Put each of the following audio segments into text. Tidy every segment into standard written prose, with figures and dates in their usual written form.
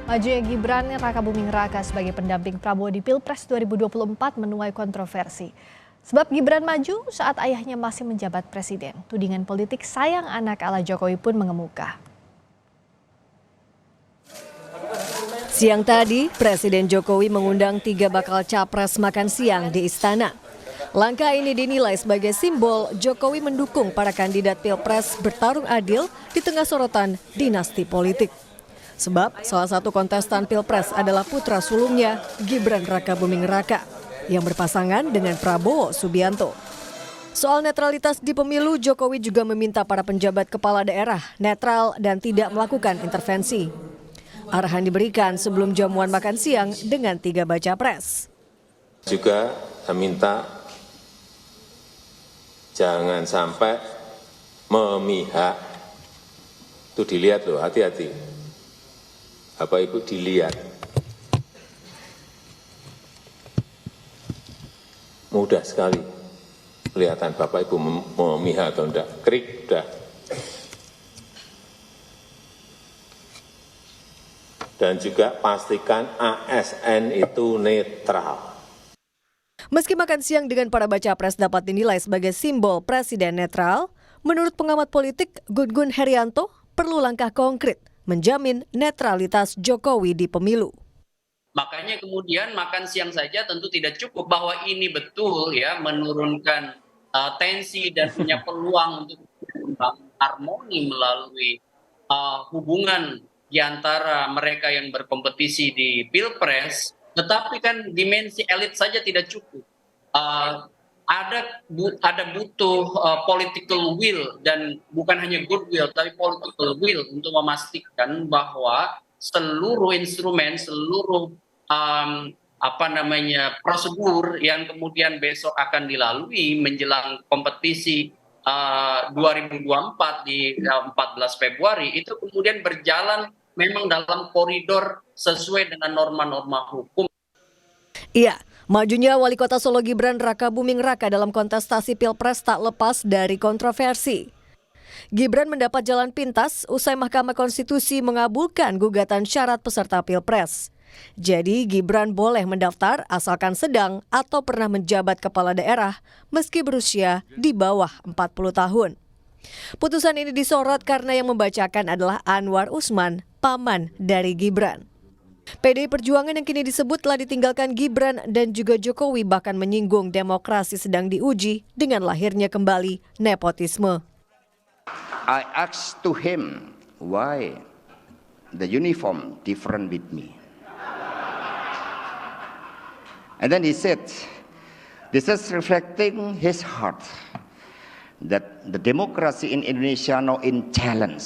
Majunya Gibran Rakabuming Raka sebagai pendamping Prabowo di Pilpres 2024 menuai kontroversi. Sebab Gibran maju saat ayahnya masih menjabat presiden. Tudingan politik sayang anak ala Jokowi pun mengemuka. Siang tadi, Presiden Jokowi mengundang 3 bakal capres makan siang di istana. Langkah ini dinilai sebagai simbol Jokowi mendukung para kandidat Pilpres bertarung adil di tengah sorotan dinasti politik. Sebab salah satu kontestan Pilpres adalah putra sulungnya, Gibran Rakabuming Raka, yang berpasangan dengan Prabowo Subianto. Soal netralitas di pemilu, Jokowi juga meminta para penjabat kepala daerah netral dan tidak melakukan intervensi. Arahan diberikan sebelum jamuan makan siang dengan 3 baca pres. Juga saya minta jangan sampai memihak. Itu dilihat loh, hati-hati. Bapak Ibu dilihat. Mudah sekali kelihatan Bapak Ibu memihak atau enggak. Krik, udah. Dan juga pastikan ASN itu netral. Meski makan siang dengan para baca pres dapat dinilai sebagai simbol presiden netral, menurut pengamat politik Gun-Gun Herianto perlu langkah konkret menjamin netralitas Jokowi di pemilu. Makanya kemudian makan siang saja tentu tidak cukup, bahwa ini betul ya menurunkan tensi dan punya peluang untuk membangun harmoni melalui hubungan di antara mereka yang berkompetisi di Pilpres, tetapi kan dimensi elit saja tidak cukup. Ada butuh political will, dan bukan hanya goodwill tapi political will untuk memastikan bahwa seluruh instrumen, seluruh prosedur yang kemudian besok akan dilalui menjelang kompetisi 2024 di 14 Februari itu kemudian berjalan memang dalam koridor sesuai dengan norma-norma hukum. Iya, majunya Wali Kota Solo Gibran Rakabuming Raka dalam kontestasi Pilpres tak lepas dari kontroversi. Gibran mendapat jalan pintas usai Mahkamah Konstitusi mengabulkan gugatan syarat peserta Pilpres. Jadi Gibran boleh mendaftar asalkan sedang atau pernah menjabat kepala daerah meski berusia di bawah 40 tahun. Putusan ini disorot karena yang membacakan adalah Anwar Usman, paman dari Gibran. PDI Perjuangan yang kini disebut telah ditinggalkan Gibran dan juga Jokowi bahkan menyinggung demokrasi sedang diuji dengan lahirnya kembali nepotisme. I asked to him why the uniform different with me. And then he said, this is reflecting his heart that the democracy in Indonesia now in challenge.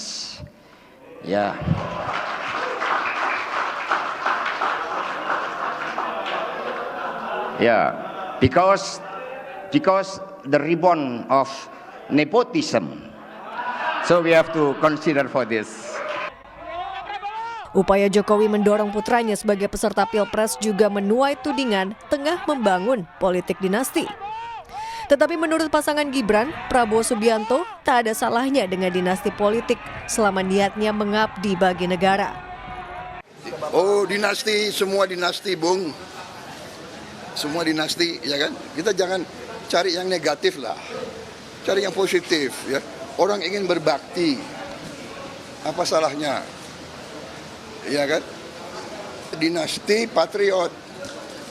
Yeah. Yeah, because the ribbon of nepotism. So we have to consider for this. Upaya Jokowi mendorong putranya sebagai peserta Pilpres juga menuai tudingan tengah membangun politik dinasti. Tetapi menurut pasangan Gibran, Prabowo Subianto tak ada salahnya dengan dinasti politik selama niatnya mengabdi bagi negara. Oh, dinasti, semua dinasti, Bung. Semua dinasti, ya kan? Kita jangan cari yang negatif lah. Cari yang positif, ya. Orang ingin berbakti. Apa salahnya? Ya kan? Dinasti patriot.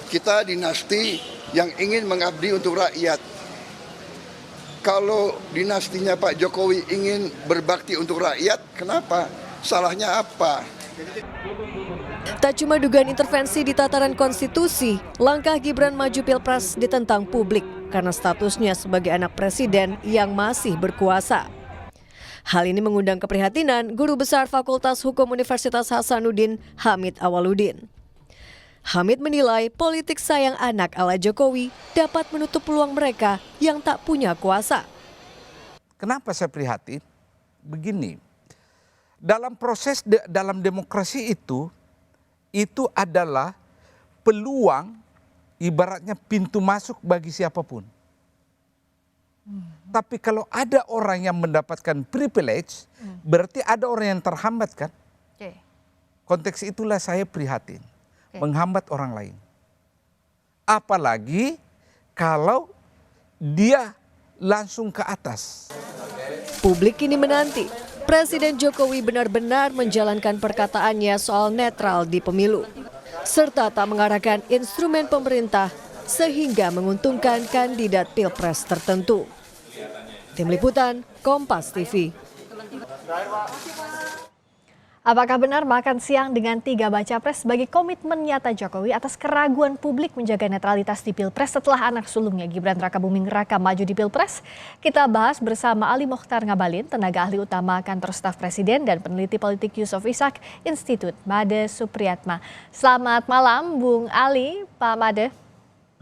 Kita dinasti yang ingin mengabdi untuk rakyat. Kalau dinastinya Pak Jokowi ingin berbakti untuk rakyat, kenapa? Salahnya apa? Tak cuma dugaan intervensi di tataran konstitusi, langkah Gibran maju Pilpres ditentang publik karena statusnya sebagai anak presiden yang masih berkuasa. Hal ini mengundang keprihatinan Guru Besar Fakultas Hukum Universitas Hasanuddin, Hamid Awaludin. Hamid menilai politik sayang anak ala Jokowi dapat menutup peluang mereka yang tak punya kuasa. Kenapa saya prihatin? Begini, dalam proses dalam demokrasi itu adalah peluang, ibaratnya pintu masuk bagi siapapun. Tapi kalau ada orang yang mendapatkan privilege, berarti ada orang yang terhambat kan? konteks itulah saya prihatin, menghambat orang lain. Apalagi kalau dia langsung ke atas. Publik kini menanti Presiden Jokowi benar-benar menjalankan perkataannya soal netral di pemilu, serta tak mengarahkan instrumen pemerintah sehingga menguntungkan kandidat pilpres tertentu. Tim Liputan, Kompas TV. Apakah benar makan siang dengan 3 baca pres sebagai komitmen nyata Jokowi atas keraguan publik menjaga netralitas di Pilpres setelah anak sulungnya Gibran Rakabuming Raka maju di Pilpres? Kita bahas bersama Ali Mokhtar Ngabalin, tenaga ahli utama kantor staf presiden dan peneliti politik Yusuf Ishak, Institut Made Supriyatma. Selamat malam Bung Ali, Pak Made.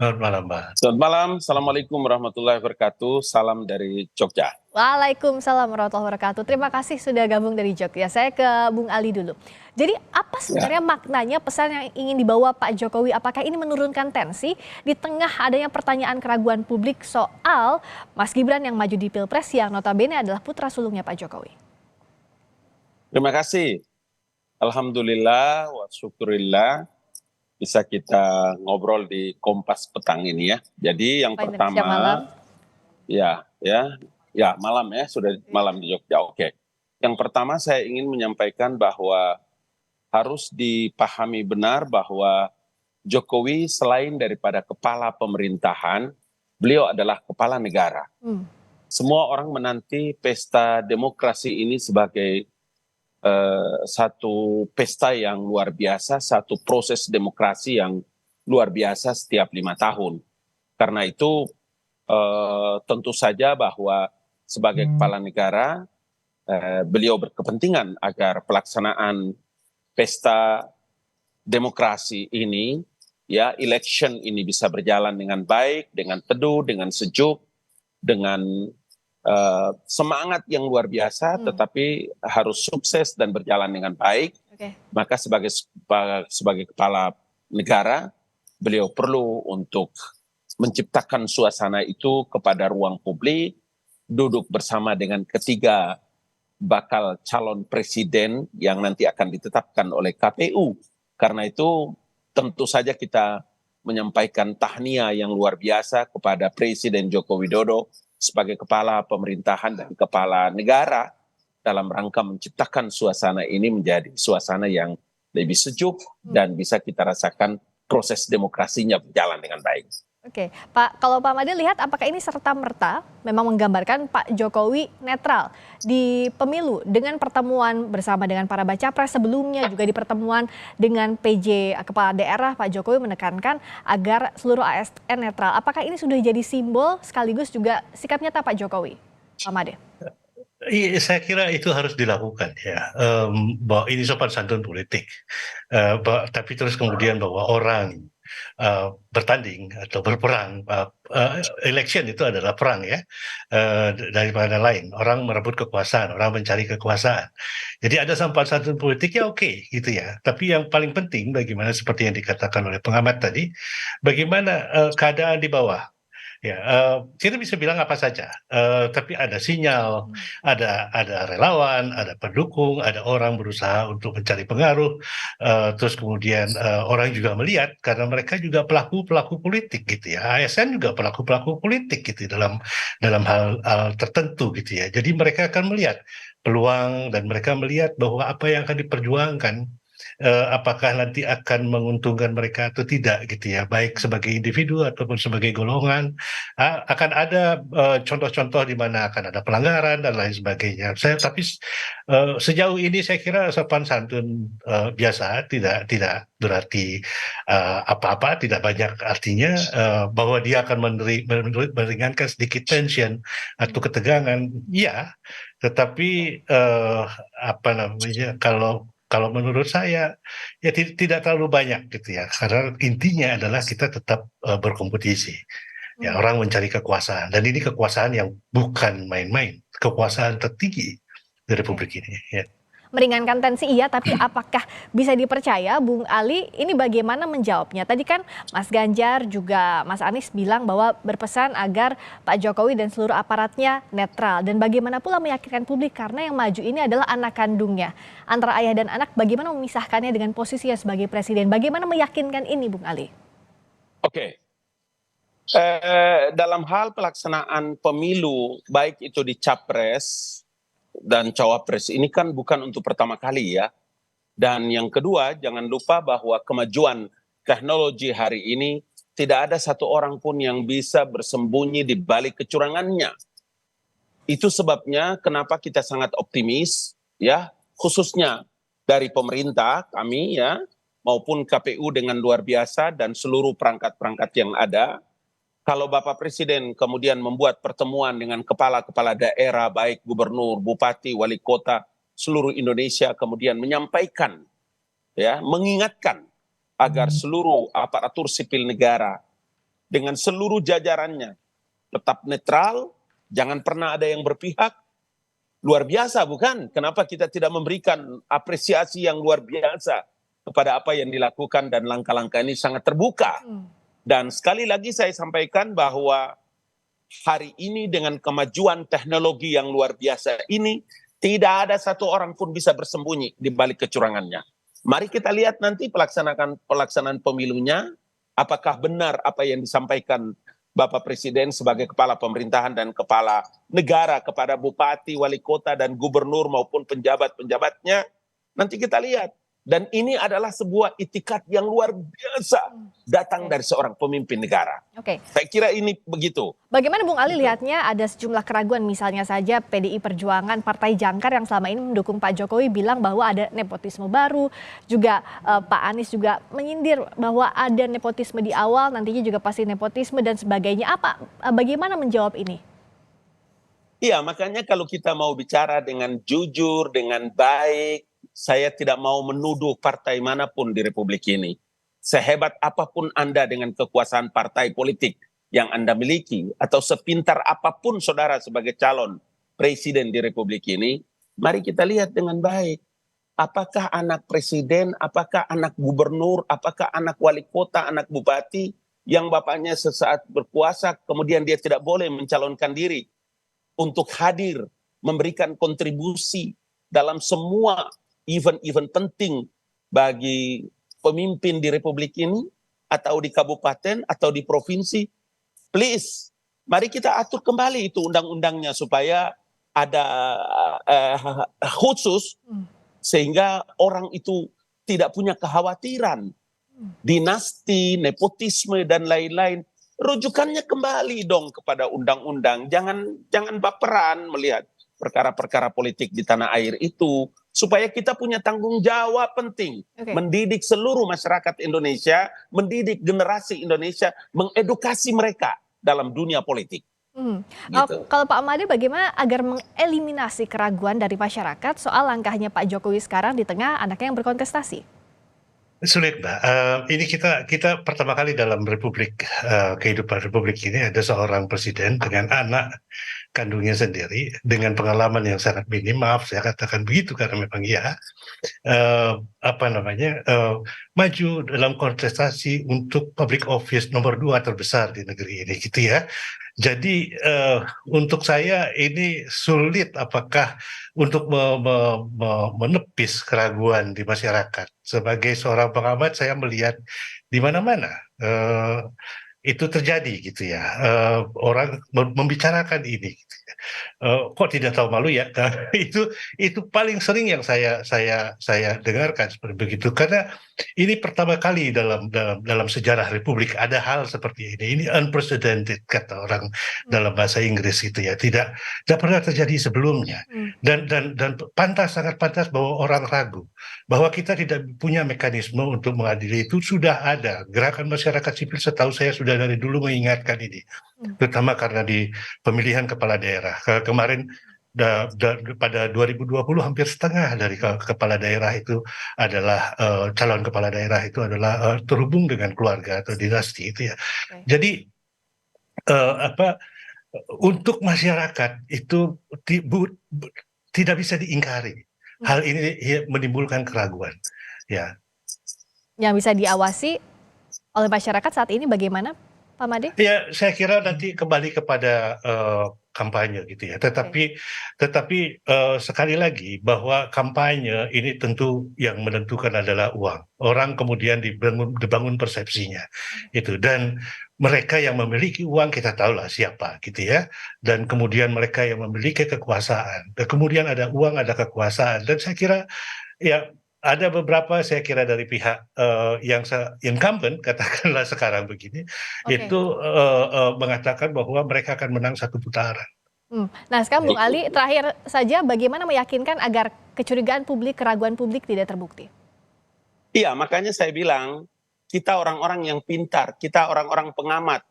Selamat malam, Mbak. Selamat malam, Assalamualaikum warahmatullahi wabarakatuh. Salam dari Jogja. Waalaikumsalam warahmatullahi wabarakatuh. Terima kasih sudah gabung dari Jogja. Saya ke Bung Ali dulu. Jadi apa sebenarnya maknanya pesan yang ingin dibawa Pak Jokowi? Apakah ini menurunkan tensi di tengah adanya pertanyaan keraguan publik soal Mas Gibran yang maju di Pilpres yang notabene adalah putra sulungnya Pak Jokowi? Terima kasih. Alhamdulillah wa syukurillah bisa kita ngobrol di Kompas petang ini ya. Jadi yang pertama, malam. Malam ya, sudah malam di Jogja. Oke. Yang pertama saya ingin menyampaikan bahwa harus dipahami benar bahwa Jokowi selain daripada kepala pemerintahan, beliau adalah kepala negara. Semua orang menanti pesta demokrasi ini sebagai satu pesta yang luar biasa, satu proses demokrasi yang luar biasa setiap 5 tahun. Karena itu tentu saja bahwa sebagai kepala negara beliau berkepentingan agar pelaksanaan pesta demokrasi ini, ya election ini bisa berjalan dengan baik, dengan teduh, dengan sejuk, dengan semangat yang luar biasa, tetapi harus sukses dan berjalan dengan baik. Maka sebagai kepala negara, beliau perlu untuk menciptakan suasana itu kepada ruang publik, duduk bersama dengan ketiga bakal calon presiden yang nanti akan ditetapkan oleh KPU. Karena itu tentu saja kita menyampaikan tahniah yang luar biasa kepada Presiden Joko Widodo sebagai kepala pemerintahan dan kepala negara dalam rangka menciptakan suasana ini menjadi suasana yang lebih sejuk dan bisa kita rasakan proses demokrasinya berjalan dengan baik. Oke, Pak, kalau Pak Made lihat apakah ini serta-merta memang menggambarkan Pak Jokowi netral di pemilu dengan pertemuan bersama dengan para baca pres sebelumnya, juga di pertemuan dengan PJ Kepala Daerah, Pak Jokowi menekankan agar seluruh ASN netral. Apakah ini sudah jadi simbol sekaligus juga sikap nyata Pak Jokowi, Pak Made? Iya, saya kira itu harus dilakukan ya. Bahwa ini sopan santun politik, tapi terus kemudian bahwa orang bertanding atau berperang, election itu adalah perang ya, daripada lain. Orang merebut kekuasaan, orang mencari kekuasaan. Jadi ada sopan santun politik ya oke, gitu ya. Tapi yang paling penting bagaimana seperti yang dikatakan oleh pengamat tadi, bagaimana keadaan di bawah. Ya, kita bisa bilang apa saja, tapi ada sinyal, ada relawan, ada pendukung, ada orang berusaha untuk mencari pengaruh, terus kemudian orang juga melihat karena mereka juga pelaku politik gitu ya, ASN juga pelaku politik gitu dalam hal tertentu gitu ya. Jadi mereka akan melihat peluang dan mereka melihat bahwa apa yang akan diperjuangkan apakah nanti akan menguntungkan mereka atau tidak gitu ya, baik sebagai individu ataupun sebagai golongan. Akan ada contoh-contoh di mana akan ada pelanggaran dan lain sebagainya. Tapi sejauh ini saya kira sopan santun biasa, tidak berarti apa-apa, tidak banyak artinya, bahwa dia akan meringankan sedikit tension atau ketegangan, ya. Tetapi kalau menurut saya ya tidak terlalu banyak gitu ya, karena intinya adalah kita tetap berkompetisi. Ya, orang mencari kekuasaan dan ini kekuasaan yang bukan main-main, kekuasaan tertinggi di Republik ini. Ya. meringankan tensi iya, tapi apakah bisa dipercaya, Bung Ali? Ini bagaimana menjawabnya? Tadi kan Mas Ganjar juga Mas Anies bilang bahwa berpesan agar Pak Jokowi dan seluruh aparatnya netral. Dan bagaimana pula meyakinkan publik karena yang maju ini adalah anak kandungnya. Antara ayah dan anak, bagaimana memisahkannya dengan posisinya sebagai presiden? Bagaimana meyakinkan ini, Bung Ali? Oke. Dalam hal pelaksanaan pemilu, baik itu di Capres dan Cawapres, ini kan bukan untuk pertama kali ya. Dan yang kedua, jangan lupa bahwa kemajuan teknologi hari ini tidak ada satu orang pun yang bisa bersembunyi di balik kecurangannya. Itu sebabnya kenapa kita sangat optimis ya, khususnya dari pemerintah kami ya, maupun KPU dengan luar biasa dan seluruh perangkat-perangkat yang ada. Kalau Bapak Presiden kemudian membuat pertemuan dengan kepala-kepala daerah, baik gubernur, bupati, wali kota, seluruh Indonesia, kemudian menyampaikan, ya, mengingatkan agar seluruh aparatur sipil negara dengan seluruh jajarannya tetap netral, jangan pernah ada yang berpihak. Luar biasa bukan? Kenapa kita tidak memberikan apresiasi yang luar biasa kepada apa yang dilakukan dan langkah-langkah ini sangat terbuka. Dan sekali lagi saya sampaikan bahwa hari ini dengan kemajuan teknologi yang luar biasa ini, tidak ada satu orang pun bisa bersembunyi di balik kecurangannya. Mari kita lihat nanti pelaksanaan pemilunya, apakah benar apa yang disampaikan Bapak Presiden sebagai kepala pemerintahan dan kepala negara kepada bupati, wali kota, dan gubernur maupun penjabat-penjabatnya. Nanti kita lihat. Dan ini adalah sebuah itikat yang luar biasa datang dari seorang pemimpin negara. Saya kira ini begitu. Bagaimana Bung Ali lihatnya ada sejumlah keraguan, misalnya saja PDI Perjuangan, Partai Jangkar yang selama ini mendukung Pak Jokowi bilang bahwa ada nepotisme baru, juga Pak Anies juga menyindir bahwa ada nepotisme di awal, nantinya juga pasti nepotisme dan sebagainya. Bagaimana menjawab ini? Iya, makanya kalau kita mau bicara dengan jujur, dengan baik, saya tidak mau menuduh partai manapun di Republik ini. Sehebat apapun Anda dengan kekuasaan partai politik yang Anda miliki, atau sepintar apapun saudara sebagai calon presiden di Republik ini, mari kita lihat dengan baik. Apakah anak presiden, apakah anak gubernur, apakah anak wali kota, anak bupati, yang bapaknya sesaat berkuasa, kemudian dia tidak boleh mencalonkan diri untuk hadir, memberikan kontribusi dalam semua event-event penting bagi pemimpin di Republik ini, atau di kabupaten, atau di provinsi. Please, mari kita atur kembali itu undang-undangnya supaya ada khusus, sehingga orang itu tidak punya kekhawatiran. Dinasti, nepotisme, dan lain-lain. Rujukannya kembali dong kepada undang-undang. Jangan baperan melihat perkara-perkara politik di tanah air itu, supaya kita punya tanggung jawab penting, mendidik seluruh masyarakat Indonesia, mendidik generasi Indonesia, mengedukasi mereka dalam dunia politik. Gitu. Kalau Pak Made, bagaimana agar mengeliminasi keraguan dari masyarakat soal langkahnya Pak Jokowi sekarang di tengah anaknya yang berkontestasi? Sulit, Mbak. Ini kita pertama kali dalam kehidupan Republik ini ada seorang presiden dengan anak kandungnya sendiri dengan pengalaman yang sangat minim, maaf saya katakan begitu karena memang ya maju dalam kontestasi untuk public office nomor 2 terbesar di negeri ini gitu ya. Jadi untuk saya ini sulit apakah untuk menepis keraguan di masyarakat. Sebagai seorang pengamat saya melihat di mana-mana itu terjadi gitu ya, orang membicarakan ini gitu ya. Kok tidak tahu malu ya? Itu paling sering yang saya dengarkan seperti begitu, karena ini pertama kali dalam sejarah Republik ada hal seperti ini. Ini unprecedented kata orang dalam bahasa Inggris gitu ya, tidak pernah terjadi sebelumnya. Dan sangat pantas bahwa orang ragu bahwa kita tidak punya mekanisme untuk mengadili itu. Sudah ada gerakan masyarakat sipil, setahu saya sudah dari dulu mengingatkan ini, terutama karena di pemilihan kepala daerah kemarin pada 2020 hampir setengah dari kepala daerah itu adalah calon kepala daerah itu adalah terhubung dengan keluarga atau dinasti itu ya. Jadi untuk masyarakat itu tidak bisa diingkari hal ini menimbulkan keraguan. Ya. Yang bisa diawasi oleh masyarakat saat ini bagaimana, Pak Made? Ya, saya kira nanti kembali kepada kampanye gitu ya. Tetapi sekali lagi bahwa kampanye ini tentu yang menentukan adalah uang. Orang kemudian dibangun persepsinya itu, dan mereka yang memiliki uang kita tahulah siapa gitu ya. Dan kemudian mereka yang memiliki kekuasaan. Dan kemudian ada uang, ada kekuasaan. Dan saya kira ya ada beberapa saya kira dari pihak yang incumbent katakanlah sekarang begini itu mengatakan bahwa mereka akan menang satu putaran. Nah sekarang Bung Ali, terakhir saja bagaimana meyakinkan agar kecurigaan publik, keraguan publik tidak terbukti? Iya, makanya saya bilang kita orang-orang yang pintar, kita orang-orang pengamat.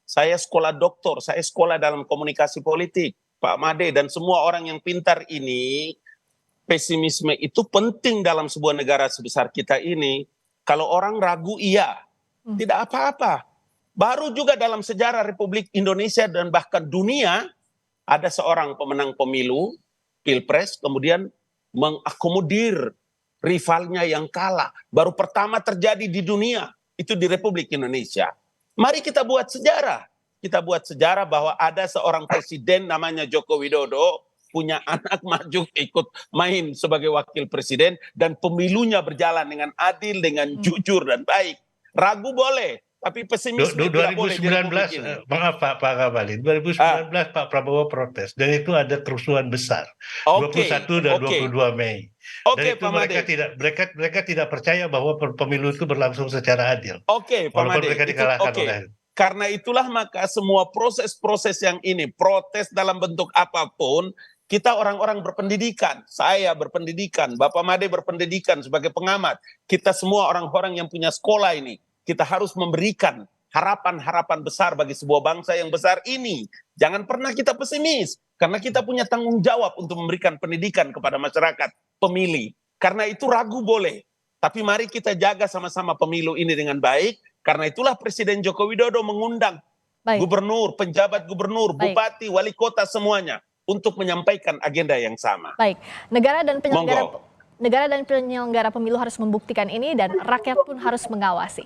Saya sekolah doktor, saya sekolah dalam komunikasi politik, Pak Made, dan semua orang yang pintar ini, pesimisme itu penting dalam sebuah negara sebesar kita ini. Kalau orang ragu, iya, tidak apa-apa. Baru juga dalam sejarah Republik Indonesia dan bahkan dunia, ada seorang pemenang pemilu, pilpres, kemudian mengakomodir rivalnya yang kalah. Baru pertama terjadi di dunia, itu di Republik Indonesia. Mari kita buat sejarah. Kita buat sejarah bahwa ada seorang presiden namanya Joko Widodo, punya anak maju ikut main sebagai wakil presiden, dan pemilunya berjalan dengan adil, dengan jujur dan baik. Ragu boleh, tapi pesimisme tidak boleh. 2019, maaf Pak Ngabalin, 2019 Pak Prabowo protes, dan itu ada kerusuhan besar, 21 dan 22 Mei. Dan itu mereka tidak percaya bahwa pemilu itu berlangsung secara adil. Pak Made, mereka dikalahkan oleh. Karena itulah maka semua proses-proses yang ini, protes dalam bentuk apapun, kita orang-orang berpendidikan, saya berpendidikan, Bapak Made berpendidikan sebagai pengamat, kita semua orang-orang yang punya sekolah ini, kita harus memberikan harapan-harapan besar bagi sebuah bangsa yang besar ini. Jangan pernah kita pesimis, karena kita punya tanggung jawab untuk memberikan pendidikan kepada masyarakat pemilih. Karena itu ragu boleh, tapi mari kita jaga sama-sama pemilu ini dengan baik. Karena itulah Presiden Joko Widodo mengundang gubernur, penjabat gubernur, bupati, wali kota semuanya untuk menyampaikan agenda yang sama. Baik, negara dan penyelenggara pemilu harus membuktikan ini, dan rakyat pun harus mengawasi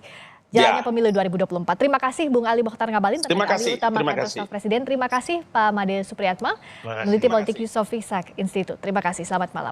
jalannya pemilu 2024. Terima kasih Bung Ali Mokhtar Ngabalin, tenaga ahli utama kantor staf Presiden. Terima kasih Pak Made Supriyatma, peneliti politik Yusuf Ishak Institute. Terima kasih, selamat malam.